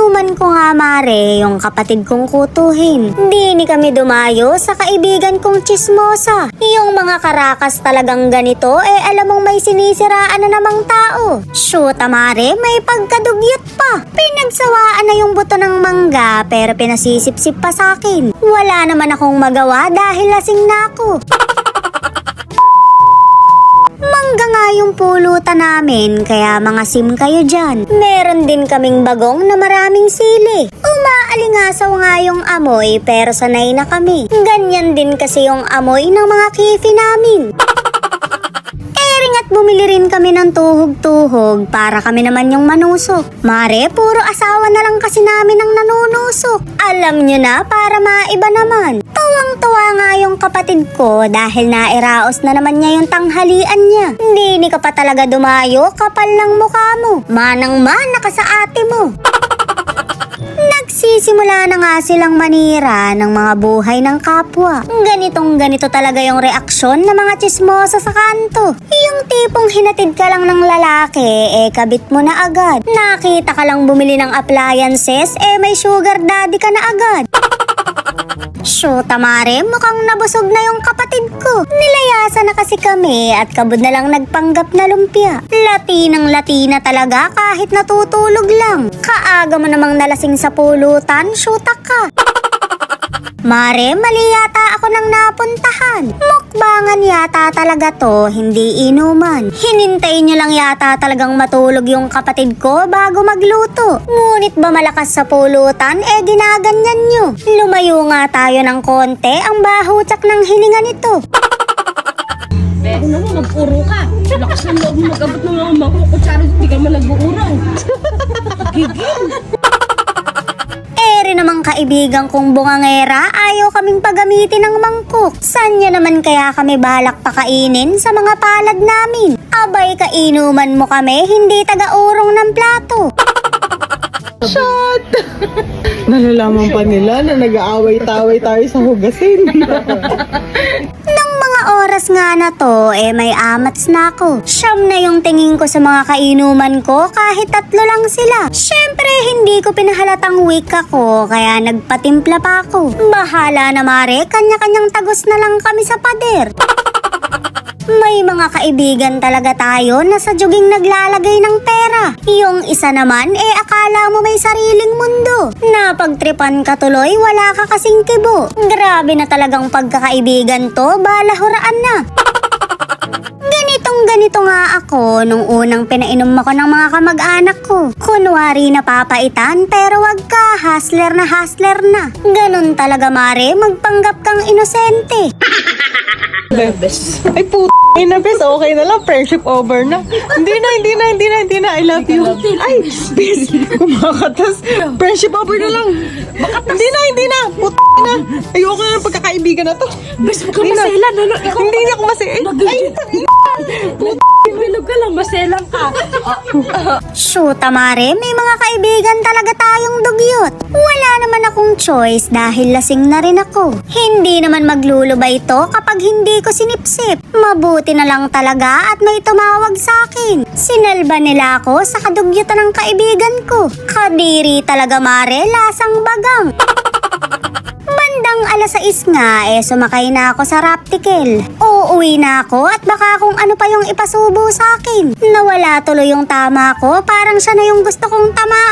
Inuman ko nga mare yung kapatid kong kutuhin. Di ni kami dumayo sa kaibigan kong chismosa. Yung mga karakas talagang ganito alam mong may sinisiraan na namang tao. Shoot mare, may pagkadugyot pa. Pinagsawaan na yung buto ng mangga pero pinasisip-sip pa sa akin. Wala naman akong magawa dahil lasing na ako. Mangga nga yung pulutan namin, kaya mga sim kayo dyan. Meron din kaming bagong na maraming sili. Umaalingasaw nga yung amoy pero sanay na kami. Ganyan din kasi yung amoy ng mga kifi namin. At bumili rin kami ng tuhog-tuhog para kami naman yung manusok. Mare, puro asawa na lang kasi namin ang nanunusok. Alam nyo na, para maiba naman. Tuwang-tuwa nga yung kapatid ko dahil nairaos na naman niya yung tanghalian niya. Hindi ka pa talaga dumayo, kapal lang mukha mo. Manang-mana ka sa ate mo. Nagsisimula na nga silang manira ng mga buhay ng kapwa. Ganito talaga yung reaksyon ng mga chismosa sa kanto. Yung tipong hinatid ka lang ng lalaki, kabit mo na agad. Nakita ka lang bumili ng appliances, may sugar daddy ka na agad. Shoot mare, mukhang nabusog na yung kapatid ko. Nilayasan na kasi kami at kabod na lang nagpanggap na lumpia. Latinang-latina talaga kahit natutulog lang. Kaaga mo namang nalasing sa pulutan, shoota ka. Mare, mali yata ako nang napuntahan. Mukbangan yata talaga to, hindi inuman. Hinintay nyo lang yata talagang matulog yung kapatid ko bago magluto. Ngunit ba malakas sa pulutan, ginaganyan nyo. Lumayo nga tayo ng konti, ang bahutsak ng hininga nito. Ako naman, mag-uro ka. Lakas ng loob mo mag-abot ng mga makukutsara, hindi ka naman nag-uurong. Gigil. Namang kaibigan kong bungangera, ayaw kaming pagamitin ng mangkok. Sanya naman kaya kami balak pakainin sa mga palad namin? Abay, kainuman mo kami, hindi taga-urong ng plato. Shot! Nalalaman pa nila na nag-aaway-taway tayo sa hugasin. Oras nga na to, may amats na ako. Siyam na yung tingin ko sa mga kainuman ko kahit 3 lang sila. Syempre, hindi ko pinahalatang weak ako, kaya nagpatimpla pa ako. Bahala na mare, kanya-kanyang tagos na lang kami sa pader. May mga kaibigan talaga tayo na sa juging naglalagay ng pera. Yung isa naman, akala mo may sariling mundo. Napagtripan ka tuloy, wala ka kasing kibo. Grabe na talagang pagkakaibigan to, balahuraan na. Ganito nga ako nung unang pinainom ako ng mga kamag-anak ko. Kunwari napapaitan pero wag ka, hustler na. Ganun talaga mare, magpanggap kang inosente. Bes. Ay ina bes, okay na lang, friendship over na. Hindi na, I love you. Ay, bes, kumakatas. Friendship over na lang. Hindi na, na. Ayoko na ng pagkakaibigan na to. Bes, huwag kang maselan. Hindi na ako maselan. Ay, bilog ka lang, maselan ka. Shoot mare, may mga kaibigan talaga tayong dugyot. Wala naman akong choice dahil lasing na rin ako. Hindi naman maglulubay to kapag hindi ko sinipsip. Mabuti na lang talaga at may tumawag sa akin. Sinalba nila ako sa kadugyotan ng kaibigan ko. Kadiri talaga mare, lasang bagang. Bandang 6:00 nga sumakay na ako sa Raptical. Uuwi na ako at baka kung ano pa yung ipasubo sa akin. Nawala tuloy yung tama ko, parang siya na yung gusto kong tamaan.